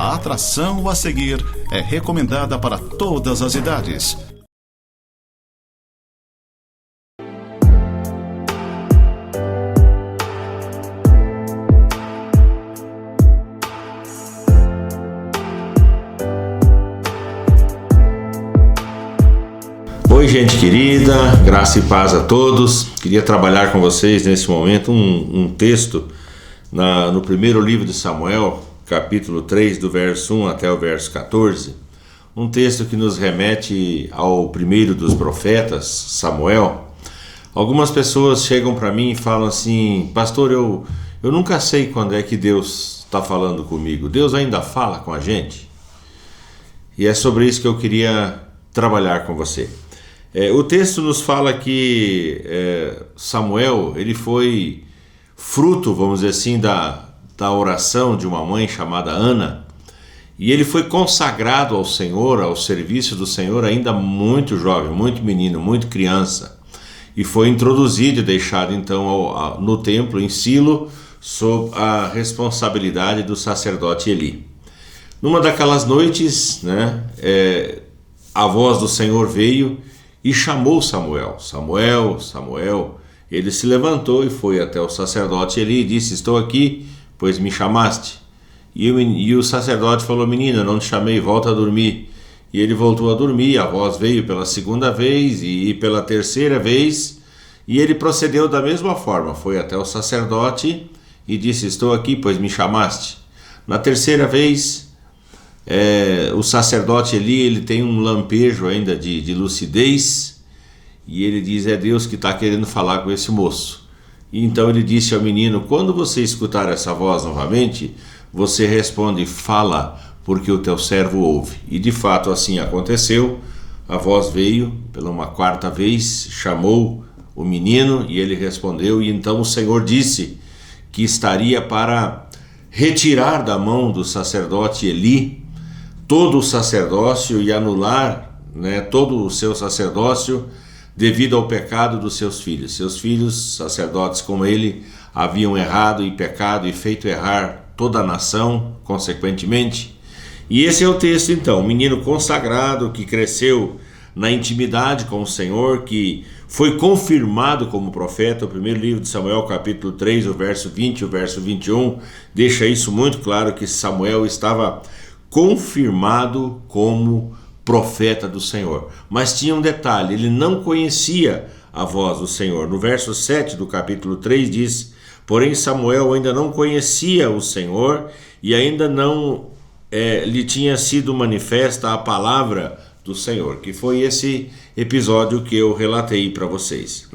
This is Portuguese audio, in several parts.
A atração a seguir é recomendada para todas as idades. Oi, gente querida, graça e paz a todos. Queria trabalhar com vocês nesse momento um texto no primeiro livro de Samuel, capítulo 3, do verso 1 até o verso 14. Um texto que nos remete ao primeiro dos profetas, Samuel. Algumas pessoas chegam para mim e falam assim: pastor, eu nunca sei quando é que Deus está falando comigo. Deus ainda fala com a gente? E é sobre isso que eu queria trabalhar com você. O texto nos fala que Samuel, ele foi fruto, vamos dizer assim, da oração de uma mãe chamada Ana, e ele foi consagrado ao Senhor, ao serviço do Senhor, ainda muito jovem, muito menino, muito criança, e foi introduzido e deixado então no templo, em Silo, sob a responsabilidade do sacerdote Eli. Numa daquelas noites, a voz do Senhor veio e chamou Samuel. Samuel, Samuel. Ele se levantou e foi até o sacerdote Eli e disse: estou aqui, pois me chamaste. E o sacerdote falou: menina, não te chamei, volta a dormir. E ele voltou a dormir. A voz veio pela segunda vez e pela terceira vez, e ele procedeu da mesma forma, foi até o sacerdote e disse: estou aqui, pois me chamaste. Na terceira vez, o sacerdote Eli, ele tem um lampejo ainda de lucidez, e ele diz: é Deus que está querendo falar com esse moço. E então ele disse ao menino: quando você escutar essa voz novamente, você responde: fala, porque o teu servo ouve. E de fato assim aconteceu. A voz veio pela uma quarta vez, chamou o menino e ele respondeu. E então o Senhor disse que estaria para retirar da mão do sacerdote Eli todo o sacerdócio e anular todo o seu sacerdócio devido ao pecado dos seus filhos. Seus filhos, sacerdotes como ele, haviam errado e pecado e feito errar toda a nação, consequentemente. E esse é o texto então: um menino consagrado que cresceu na intimidade com o Senhor, que foi confirmado como profeta. O primeiro livro de Samuel, capítulo 3, o verso 20 e o verso 21, deixa isso muito claro, que Samuel estava confirmado como profeta do Senhor. Mas tinha um detalhe: ele não conhecia a voz do Senhor. No verso 7 do capítulo 3 diz: porém Samuel ainda não conhecia o Senhor e ainda não lhe tinha sido manifesta a palavra do Senhor, que foi esse episódio que eu relatei para vocês,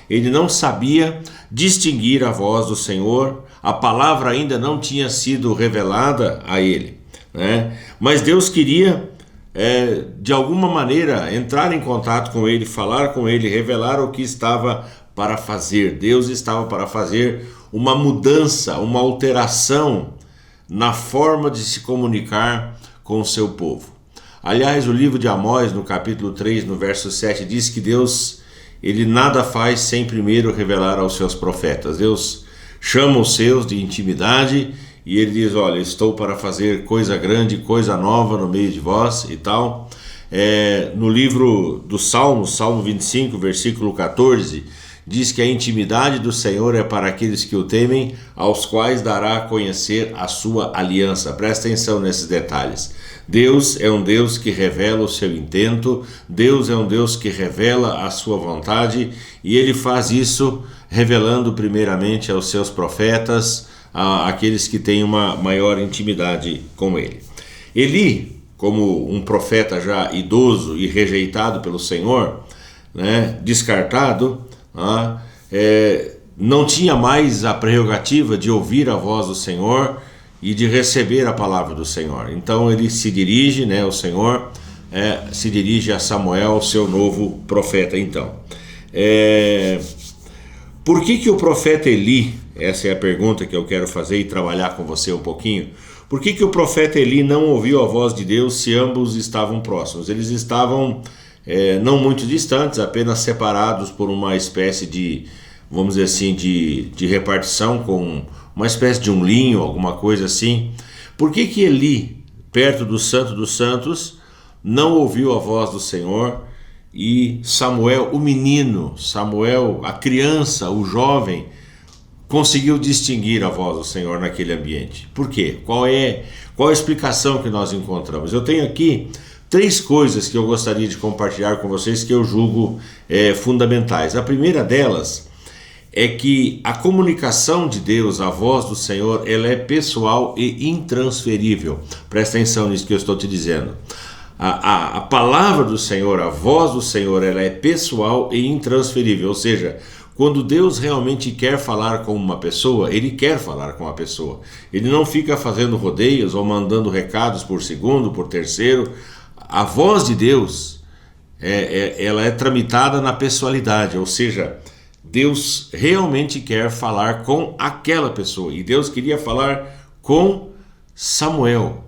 Ele não sabia distinguir a voz do Senhor, a palavra ainda não tinha sido revelada a ele, mas Deus queria de alguma maneira entrar em contato com ele, falar com ele, revelar o que estava para fazer. Deus estava para fazer uma mudança, uma alteração na forma de se comunicar com o seu povo. Aliás, o livro de Amós, no capítulo 3, no verso 7, diz que Deus, ele nada faz sem primeiro revelar aos seus profetas. Deus chama os seus de intimidade e ele diz: olha, estou para fazer coisa grande, coisa nova no meio de vós e tal. No livro do Salmo 25, versículo 14, diz que a intimidade do Senhor é para aqueles que o temem, aos quais dará a conhecer a sua aliança. Presta atenção nesses detalhes. Deus é um Deus que revela o seu intento, Deus é um Deus que revela a sua vontade, e ele faz isso revelando primeiramente aos seus profetas, àqueles que têm uma maior intimidade com ele. Eli, como um profeta já idoso e rejeitado pelo Senhor, descartado, não tinha mais a prerrogativa de ouvir a voz do Senhor e de receber a palavra do Senhor. Então ele se dirige, o Senhor se dirige a Samuel, seu novo profeta. Então, por que o profeta Eli, essa é a pergunta que eu quero fazer e trabalhar com você um pouquinho, por que o profeta Eli não ouviu a voz de Deus se ambos estavam próximos? Eles estavam não muito distantes, apenas separados por uma espécie de, vamos dizer assim, de repartição, com uma espécie de um linho, alguma coisa assim. Por que Eli perto do Santo dos Santos, não ouviu a voz do Senhor, e Samuel, o menino, Samuel, a criança, o jovem, conseguiu distinguir a voz do Senhor naquele ambiente. Por quê? Qual é a explicação que nós encontramos? Eu tenho aqui 3 coisas que eu gostaria de compartilhar com vocês que eu julgo fundamentais. A primeira delas é que a comunicação de Deus, a voz do Senhor, ela é pessoal e intransferível. Presta atenção nisso que eu estou te dizendo. A palavra do Senhor, a voz do Senhor, ela é pessoal e intransferível, ou seja, quando Deus realmente quer falar com uma pessoa, Ele quer falar com a pessoa. Ele não fica fazendo rodeios ou mandando recados por segundo, por terceiro. A voz de Deus, ela é tramitada na pessoalidade, ou seja, Deus realmente quer falar com aquela pessoa. E Deus queria falar com Samuel.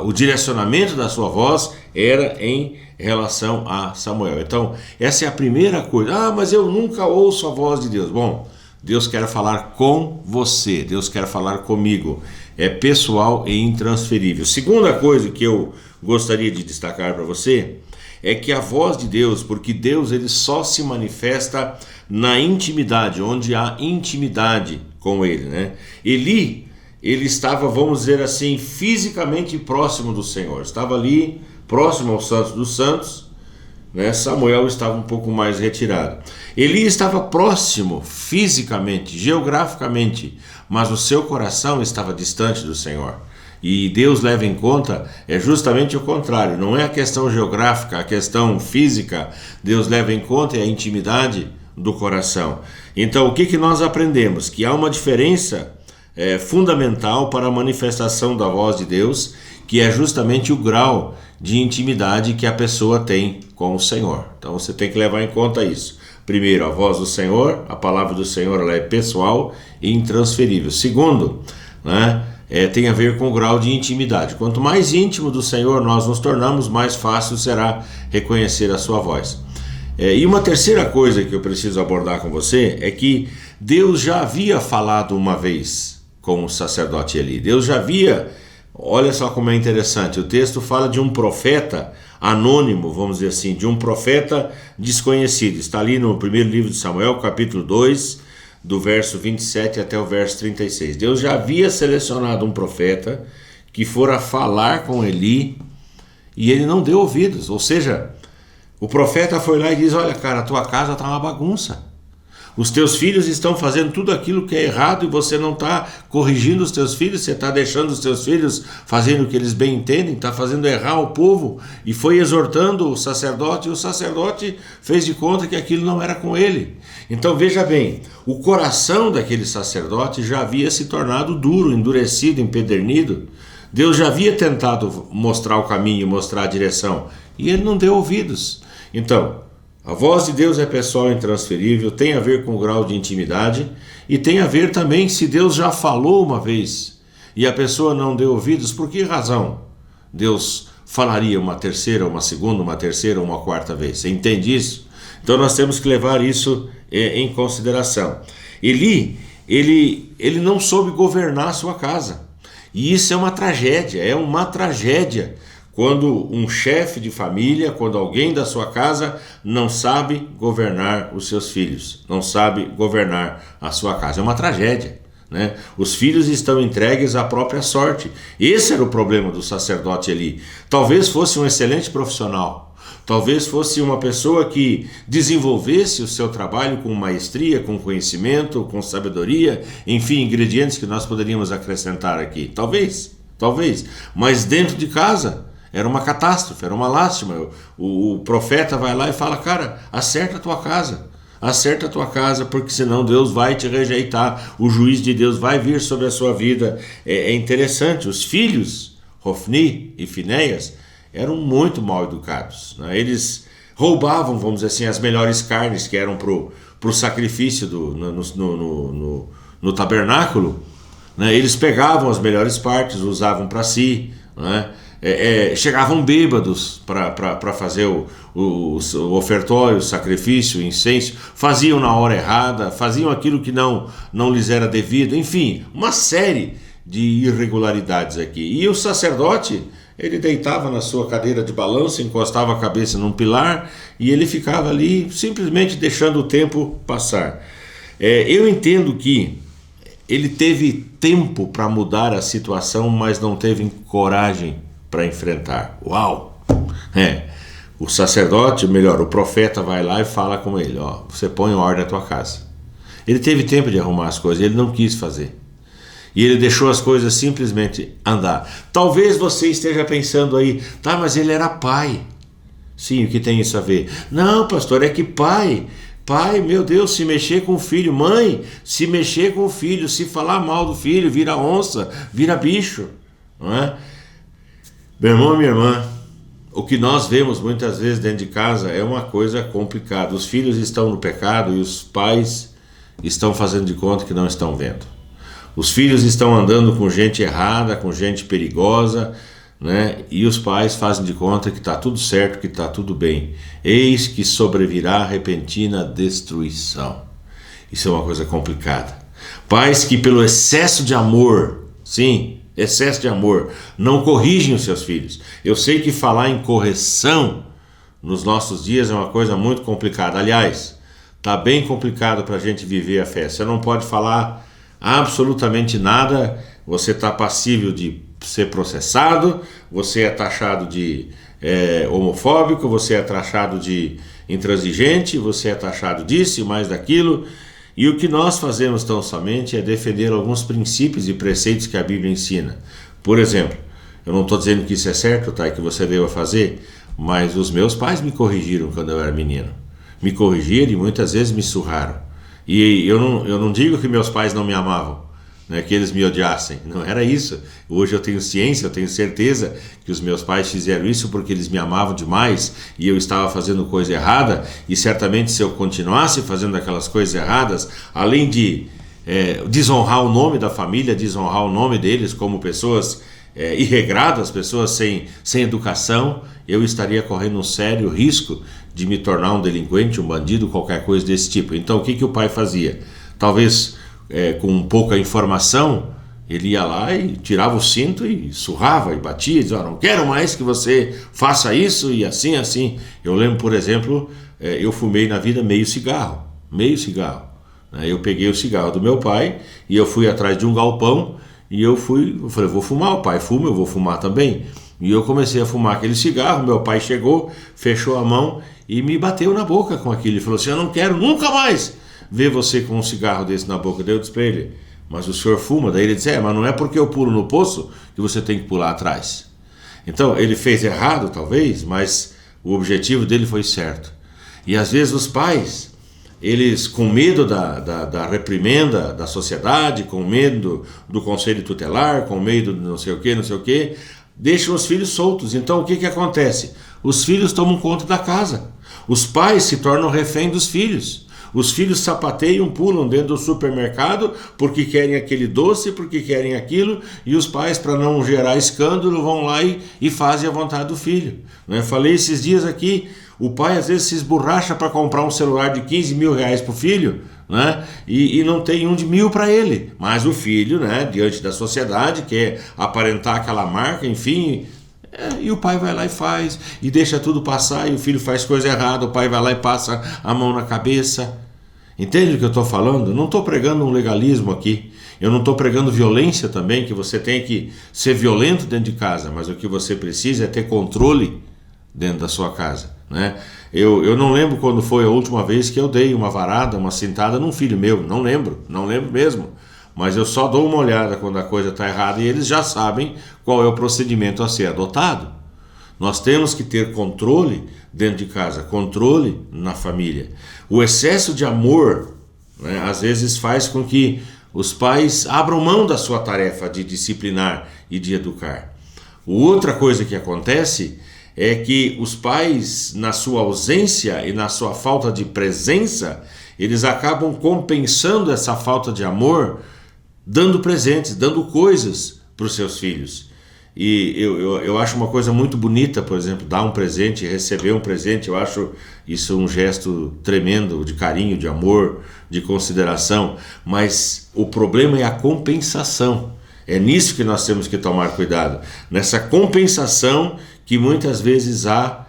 O direcionamento da sua voz era em relação a Samuel. Então, essa é a primeira coisa. Mas eu nunca ouço a voz de Deus. Bom, Deus quer falar com você, Deus quer falar comigo. É pessoal e intransferível. Segunda coisa que eu gostaria de destacar para você é que a voz de Deus, porque Deus ele só se manifesta na intimidade, onde há intimidade com Ele, né? Ele estava, vamos dizer assim, fisicamente próximo do Senhor. Estava ali, próximo ao Santo dos Santos, né? Samuel estava um pouco mais retirado. Eli estava próximo, fisicamente, geograficamente, mas o seu coração estava distante do Senhor. E Deus leva em conta justamente o contrário. Não é a questão geográfica, a questão física. Deus leva em conta a intimidade do coração. Então, o que nós aprendemos? Que há uma diferença fundamental para a manifestação da voz de Deus, que é justamente o grau de intimidade que a pessoa tem com o Senhor. Então você tem que levar em conta isso. Primeiro, a voz do Senhor, a palavra do Senhor, ela é pessoal e intransferível. Segundo, né, tem a ver com o grau de intimidade. Quanto mais íntimo do Senhor nós nos tornamos, mais fácil será reconhecer a sua voz. E uma terceira coisa que eu preciso abordar com você é que Deus já havia falado uma vez com o sacerdote Eli. Deus já havia, olha só como é interessante, o texto fala de um profeta anônimo, vamos dizer assim, de um profeta desconhecido. Está ali no primeiro livro de Samuel, capítulo 2, do verso 27 até o verso 36. Deus já havia selecionado um profeta que fora falar com Eli e ele não deu ouvidos, ou seja, o profeta foi lá e diz: olha cara, a tua casa está uma bagunça. Os teus filhos estão fazendo tudo aquilo que é errado e você não está corrigindo os teus filhos, você está deixando os teus filhos fazendo o que eles bem entendem, está fazendo errar o povo. E foi exortando o sacerdote, e o sacerdote fez de conta que aquilo não era com ele. Então veja bem, o coração daquele sacerdote já havia se tornado duro, endurecido, empedernido. Deus já havia tentado mostrar o caminho, mostrar a direção, e ele não deu ouvidos. Então, a voz de Deus é pessoal e intransferível, tem a ver com o grau de intimidade e tem a ver também se Deus já falou uma vez e a pessoa não deu ouvidos, por que razão Deus falaria uma terceira, uma segunda, uma terceira, uma quarta vez? Você entende isso? Então nós temos que levar isso em consideração. Eli não soube governar a sua casa e isso é uma tragédia. Quando um chefe de família, quando alguém da sua casa não sabe governar os seus filhos, não sabe governar a sua casa. É uma tragédia, né? Os filhos estão entregues à própria sorte. Esse era o problema do sacerdote Eli. Talvez fosse um excelente profissional, talvez fosse uma pessoa que desenvolvesse o seu trabalho com maestria, com conhecimento, com sabedoria, enfim, ingredientes que nós poderíamos acrescentar aqui. Talvez, mas dentro de casa era uma catástrofe, era uma lástima. O profeta vai lá e fala: cara, acerta a tua casa, porque senão Deus vai te rejeitar, o juiz de Deus vai vir sobre a sua vida. É interessante, os filhos, Hofni e Finéias, eram muito mal educados, né? Eles roubavam, vamos dizer assim, as melhores carnes que eram pro sacrifício no tabernáculo, né? Eles pegavam as melhores partes, usavam para si, né? Chegavam bêbados para fazer o ofertório, o sacrifício, o incenso, faziam na hora errada, faziam aquilo que não lhes era devido, enfim, uma série de irregularidades aqui. E o sacerdote, ele deitava na sua cadeira de balanço, encostava a cabeça num pilar e ele ficava ali simplesmente deixando o tempo passar. Eu entendo que ele teve tempo para mudar a situação, mas não teve coragem para enfrentar. Uau! O sacerdote, melhor, o profeta vai lá e fala com ele, você põe ordem na tua casa. Ele teve tempo de arrumar as coisas, ele não quis fazer. E ele deixou as coisas simplesmente andar. Talvez você esteja pensando aí, tá, mas ele era pai. Sim, o que tem isso a ver? Não, pastor, é que pai, meu Deus, se mexer com o filho, mãe, se mexer com o filho, se falar mal do filho, vira onça, vira bicho, não é? Meu irmão, minha irmã, o que nós vemos muitas vezes dentro de casa é uma coisa complicada. Os filhos estão no pecado e os pais estão fazendo de conta que não estão vendo. Os filhos estão andando com gente errada, com gente perigosa, né? E os pais fazem de conta que está tudo certo, que está tudo bem. Eis que sobrevirá repentina destruição. Isso é uma coisa complicada. Pais que pelo excesso de amor, sim, excesso de amor, não corrigem os seus filhos. Eu sei que falar em correção nos nossos dias é uma coisa muito complicada. Aliás, está bem complicado para a gente viver a fé. Você não pode falar absolutamente nada, você está passível de ser processado, você é taxado de homofóbico, você é taxado de intransigente, você é taxado disso e mais daquilo. E o que nós fazemos tão somente é defender alguns princípios e preceitos que a Bíblia ensina. Por exemplo, eu não estou dizendo que isso é certo, tá, e que você deva fazer, mas os meus pais me corrigiram quando eu era menino. Me corrigiram e muitas vezes me surraram. E eu não digo que meus pais não me amavam, né, que eles me odiassem. Não era isso. Hoje eu tenho ciência, eu tenho certeza que os meus pais fizeram isso porque eles me amavam demais e eu estava fazendo coisa errada. E certamente se eu continuasse fazendo aquelas coisas erradas, além de desonrar o nome da família, desonrar o nome deles como pessoas irregradas, pessoas sem educação, eu estaria correndo um sério risco de me tornar um delinquente, um bandido, qualquer coisa desse tipo. Então o que o pai fazia? Talvez com pouca informação, ele ia lá e tirava o cinto e surrava e batia e dizia, não quero mais que você faça isso e assim, assim. Eu lembro, por exemplo, eu fumei na vida meio cigarro. Eu peguei o cigarro do meu pai e eu fui atrás de um galpão e eu falei, vou fumar, o pai fuma, eu vou fumar também. E eu comecei a fumar aquele cigarro, meu pai chegou, fechou a mão e me bateu na boca com aquilo. Ele falou assim, eu não quero nunca mais ver você com um cigarro desse na boca. Daí eu disse para ele, mas o senhor fuma? Daí ele disse, mas não é porque eu pulo no poço que você tem que pular atrás. Então ele fez errado talvez, mas o objetivo dele foi certo. E às vezes os pais, eles com medo da reprimenda da sociedade, com medo do conselho tutelar, com medo de não sei o que, deixam os filhos soltos. Então o que acontece? Os filhos tomam conta da casa. Os pais se tornam refém dos filhos. Os filhos sapateiam, pulam dentro do supermercado porque querem aquele doce, porque querem aquilo, e os pais, para não gerar escândalo, vão lá e fazem a vontade do filho. Né? Falei esses dias aqui, o pai às vezes se esborracha para comprar um celular de 15 mil reais para o filho, né? E não tem um de 1.000 para ele. Mas o filho, né, diante da sociedade, quer aparentar aquela marca, enfim... e o pai vai lá e faz, e deixa tudo passar, e o filho faz coisa errada, o pai vai lá e passa a mão na cabeça. Entende o que eu estou falando? Não estou pregando um legalismo aqui, eu não estou pregando violência também, que você tem que ser violento dentro de casa, mas o que você precisa é ter controle dentro da sua casa, né? Eu não lembro quando foi a última vez que eu dei uma varada, uma cintada num filho meu, não lembro mesmo. Mas eu só dou uma olhada quando a coisa está errada e eles já sabem qual é o procedimento a ser adotado. Nós temos que ter controle dentro de casa, controle na família. O excesso de amor, né, às vezes faz com que os pais abram mão da sua tarefa de disciplinar e de educar. Outra coisa que acontece é que os pais, na sua ausência e na sua falta de presença, eles acabam compensando essa falta de amor dando presentes, dando coisas para os seus filhos. E eu acho uma coisa muito bonita, por exemplo, dar um presente, receber um presente. Eu acho isso um gesto tremendo de carinho, de amor, de consideração. Mas o problema é a compensação. É nisso que nós temos que tomar cuidado, nessa compensação que muitas vezes há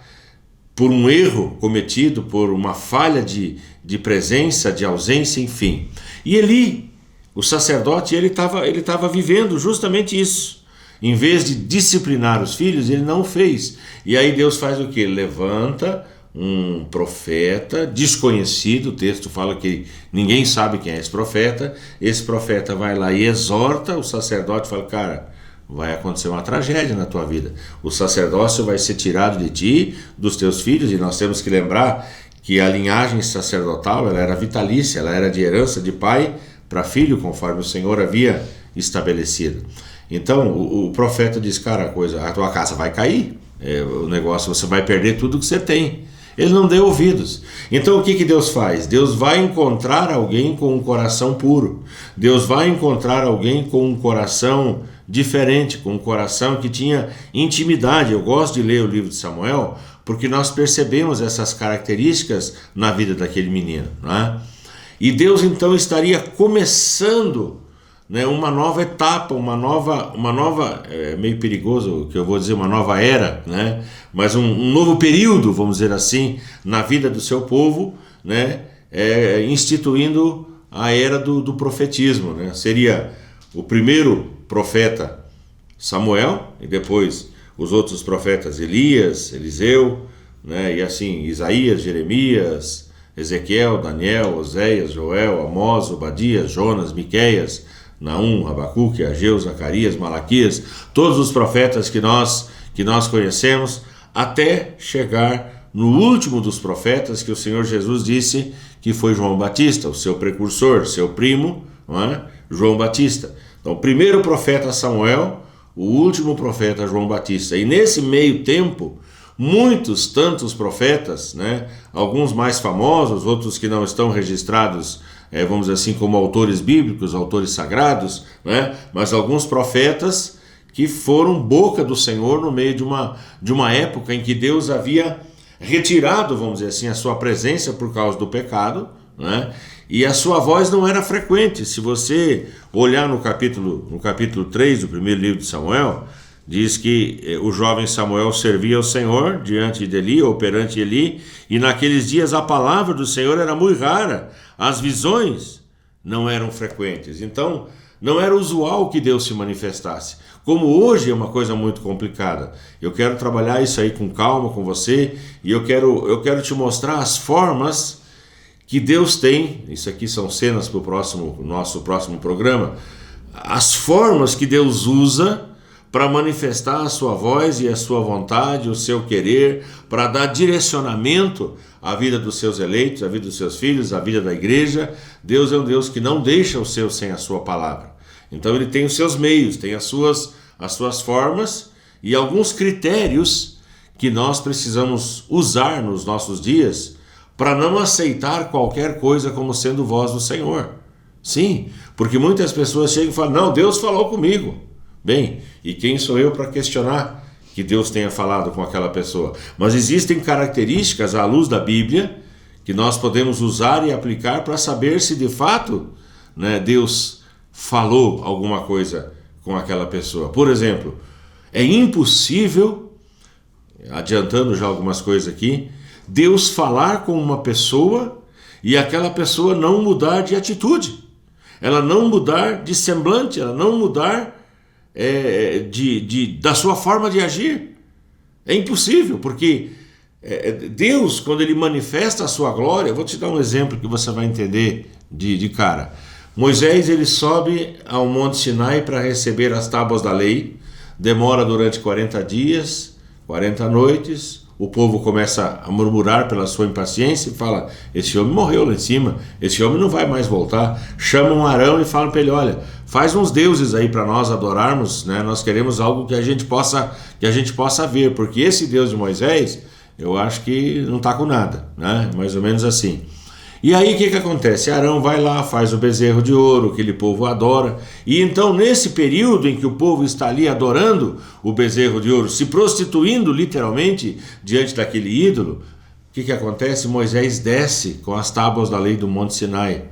por um erro cometido, por uma falha de presença, de ausência, enfim. E Eli, o sacerdote, ele estava vivendo justamente isso. Em vez de disciplinar os filhos, ele não fez. E aí Deus faz o quê? Levanta um profeta desconhecido, o texto fala que ninguém sabe quem é esse profeta vai lá e exorta o sacerdote, fala, cara, vai acontecer uma tragédia na tua vida, o sacerdócio vai ser tirado de ti, dos teus filhos, e nós temos que lembrar que a linhagem sacerdotal, ela era vitalícia, ela era de herança de pai para filho, conforme o Senhor havia estabelecido. Então o profeta diz, cara, a tua casa vai cair, o negócio, você vai perder tudo que você tem. Ele não deu ouvidos. Então o que Deus faz? Deus vai encontrar alguém com um coração puro. Deus vai encontrar alguém com um coração diferente, com um coração que tinha intimidade. Eu gosto de ler o livro de Samuel porque nós percebemos essas características na vida daquele menino, né? E Deus então estaria começando, né, uma nova etapa, uma nova, meio perigoso que eu vou dizer, uma nova era, né, mas um novo período, vamos dizer assim, na vida do seu povo, né, instituindo a era do profetismo, né. Seria o primeiro profeta Samuel, e depois os outros profetas Elias, Eliseu, né, e assim Isaías, Jeremias, Ezequiel, Daniel, Oséias, Joel, Amós, Obadias, Jonas, Miqueias, Naum, Abacuque, Ageu, Zacarias, Malaquias, todos os profetas que nós conhecemos, até chegar no último dos profetas, que o Senhor Jesus disse que foi João Batista, o seu precursor, seu primo, não é? João Batista. Então, o primeiro profeta Samuel, o último profeta João Batista. E nesse meio tempo, tantos profetas, né? Alguns mais famosos, outros que não estão registrados, vamos dizer assim, como autores bíblicos, autores sagrados, né? Mas alguns profetas que foram boca do Senhor no meio de uma época em que Deus havia retirado, vamos dizer assim, a sua presença por causa do pecado, né? E a sua voz não era frequente. Se você olhar no capítulo 3 do primeiro livro de Samuel, diz que o jovem Samuel servia ao Senhor diante de Eli, ou perante Eli, e naqueles dias a palavra do Senhor era muito rara, as visões não eram frequentes. Então, não era usual que Deus se manifestasse. Como hoje é uma coisa muito complicada. Eu quero trabalhar isso aí com calma com você, e eu quero te mostrar as formas que Deus tem. Isso aqui são cenas para o nosso próximo programa. As formas que Deus usa para manifestar a sua voz e a sua vontade, o seu querer, para dar direcionamento à vida dos seus eleitos, à vida dos seus filhos, à vida da igreja. Deus é um Deus que não deixa os seus sem a sua palavra. Então ele tem os seus meios, tem as suas formas e alguns critérios que nós precisamos usar nos nossos dias para não aceitar qualquer coisa como sendo voz do Senhor. Sim, porque muitas pessoas chegam e falam, não, Deus falou comigo. Bem, e quem sou eu para questionar que Deus tenha falado com aquela pessoa? Mas existem características à luz da Bíblia que nós podemos usar e aplicar para saber se de fato, né, Deus falou alguma coisa com aquela pessoa. Por exemplo, é impossível, adiantando já algumas coisas aqui, Deus falar com uma pessoa e aquela pessoa não mudar de atitude, ela não mudar de semblante, ela não mudar da sua forma de agir. É impossível, porque Deus, quando ele manifesta a sua glória, eu vou te dar um exemplo que você vai entender de cara. Moisés, ele sobe ao Monte Sinai para receber as tábuas da lei, demora durante 40 dias, 40 noites, o povo começa a murmurar pela sua impaciência e fala, esse homem morreu lá em cima, esse homem não vai mais voltar. Chamam Arão e falam para ele, olha, faz uns deuses aí para nós adorarmos, né? Nós queremos algo que a gente possa ver, porque esse Deus de Moisés, eu acho que não está com nada, né? Mais ou menos assim. E aí o que acontece? Arão vai lá, faz o bezerro de ouro, aquele povo adora, e então nesse período em que o povo está ali adorando o bezerro de ouro, se prostituindo literalmente diante daquele ídolo, o que acontece? Moisés desce com as tábuas da lei do Monte Sinai,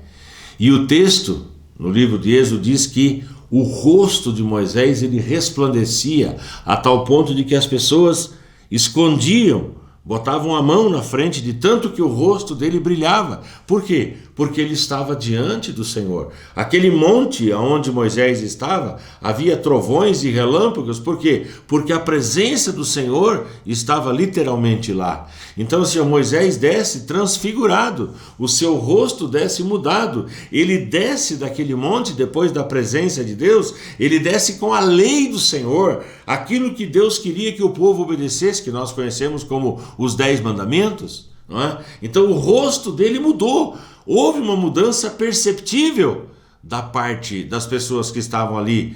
e o texto no livro de Êxodo diz que o rosto de Moisés ele resplandecia a tal ponto de que as pessoas escondiam, botavam a mão na frente de tanto que o rosto dele brilhava. Por quê? Porque ele estava diante do Senhor. Aquele monte onde Moisés estava, havia trovões e relâmpagos. Por quê? Porque a presença do Senhor estava literalmente lá. Então, se Moisés desce transfigurado, o seu rosto desce mudado. Ele desce daquele monte depois da presença de Deus, ele desce com a lei do Senhor, aquilo que Deus queria que o povo obedecesse, que nós conhecemos como os 10 mandamentos. Não é? Então o rosto dele mudou. Houve uma mudança perceptível da parte das pessoas que estavam ali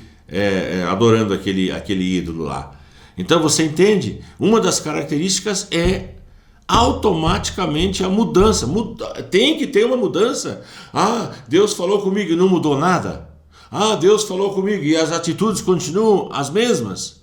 adorando aquele ídolo lá. Então você entende? Uma das características é automaticamente a mudança. Tem que ter uma mudança. Ah, Deus falou comigo e não mudou nada. Ah, Deus falou comigo e as atitudes continuam as mesmas.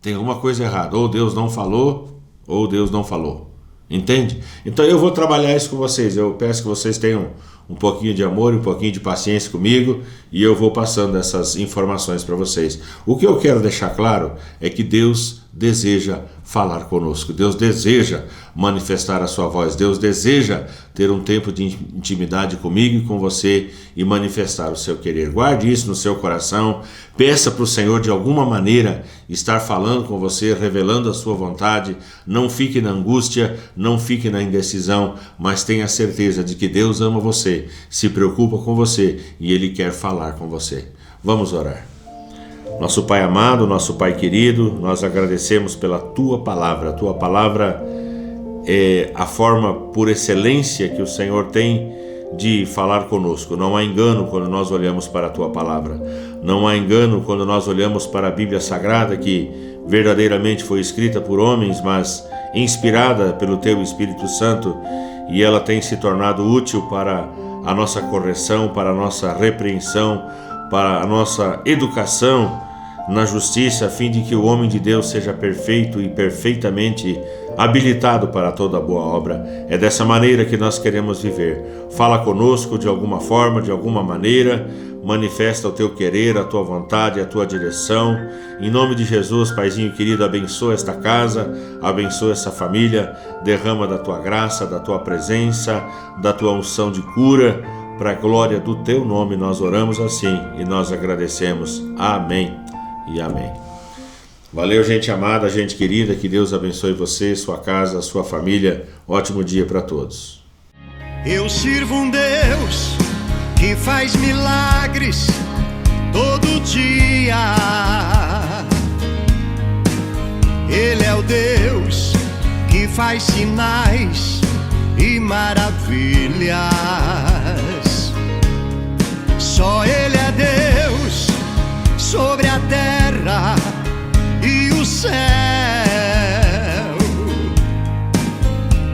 Tem alguma coisa errada. Ou Deus não falou, ou Deus não falou. Entende? Então eu vou trabalhar isso com vocês. Eu peço que vocês tenham um pouquinho de amor e um pouquinho de paciência comigo, e eu vou passando essas informações para vocês. O que eu quero deixar claro é que Deus deseja falar conosco. Deus deseja manifestar a sua voz. Deus deseja ter um tempo de intimidade comigo e com você e manifestar o seu querer. Guarde isso no seu coração. Peça para o Senhor de alguma maneira estar falando com você, revelando a sua vontade. Não fique na angústia, não fique na indecisão, mas tenha certeza de que Deus ama você, se preocupa com você e Ele quer falar com você. Vamos orar. Nosso Pai amado, nosso Pai querido, nós agradecemos pela Tua Palavra. A Tua Palavra é a forma por excelência que o Senhor tem de falar conosco. Não há engano quando nós olhamos para a Tua Palavra. Não há engano quando nós olhamos para a Bíblia Sagrada, que verdadeiramente foi escrita por homens, mas inspirada pelo Teu Espírito Santo, e ela tem se tornado útil para a nossa correção, para a nossa repreensão, para a nossa educação na justiça, a fim de que o homem de Deus seja perfeito e perfeitamente habilitado para toda boa obra. É dessa maneira que nós queremos viver. Fala conosco de alguma forma, de alguma maneira, manifesta o Teu querer, a Tua vontade, a Tua direção. Em nome de Jesus, Paizinho querido, abençoa esta casa, abençoa essa família, derrama da Tua graça, da Tua presença, da Tua unção de cura. Para a glória do Teu nome nós oramos assim e nós agradecemos. Amém e amém. Valeu, gente amada, gente querida, que Deus abençoe você, sua casa, sua família. Ótimo dia para todos. Eu sirvo um Deus que faz milagres todo dia. Ele é o Deus que faz sinais e maravilhas. Só Ele é Deus sobre a terra e o céu.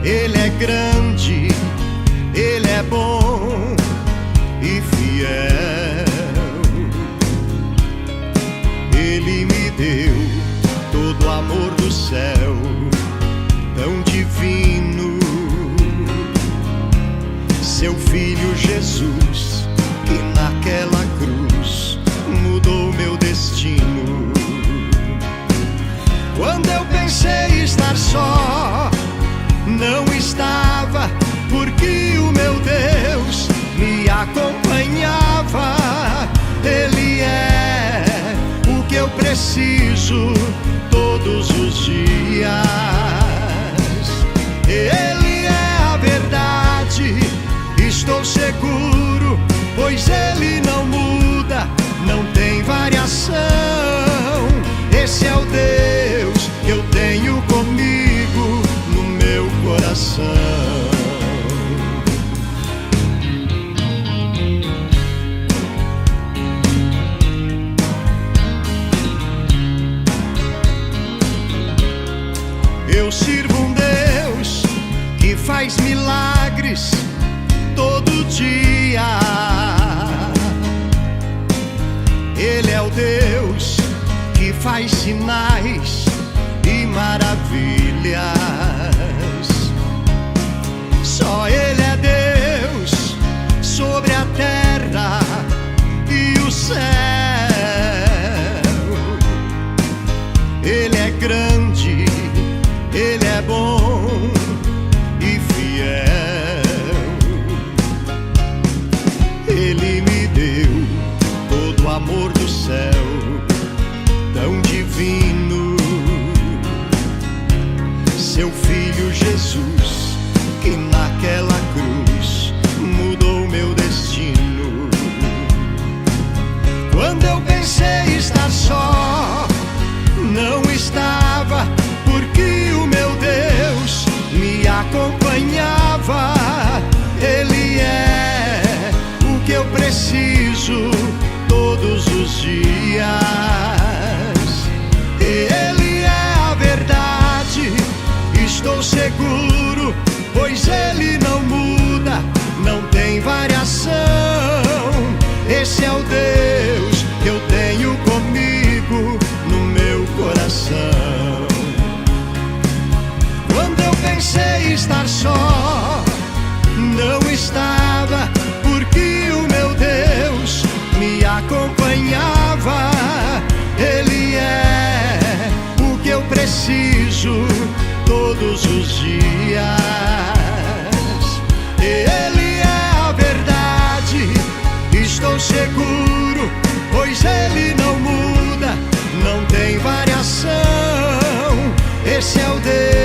Ele é grande, Ele é bom e fiel. Ele me deu todo o amor do céu, tão divino. Seu Filho Jesus, que naquela cruz mudou meu destino. Quando eu pensei estar só, não estava, porque o meu Deus me acompanhava. Ele é o que eu preciso todos os dias. Ele é a verdade, estou seguro, pois Ele não muda, não tem variação. Esse é o Deus que eu tenho comigo no meu coração. Eu sirvo um Deus que faz milagres todo dia. Ele é o Deus que faz sinais e maravilhas. Só Ele é Deus sobre a terra e o céu. grande, Ele é bom e fiel. Ele me deu todo o amor do céu, tão divino. Seu Filho Jesus, que naquela cruz mudou meu destino. Quando eu pensei estar só, não estava, porque o meu Deus me acompanhava. Ele é o que eu preciso todos os dias. Ele é a verdade, estou seguro, pois Ele não muda, não tem variação. Esse é o Deus que eu tenho comigo no meu coração. Quando eu pensei estar só, não estava, porque o meu Deus me acompanhava. Ele é o que eu preciso todos os dias. Ele é a verdade, estou seguro, pois Ele não muda, não tem variação. Esse é o Deus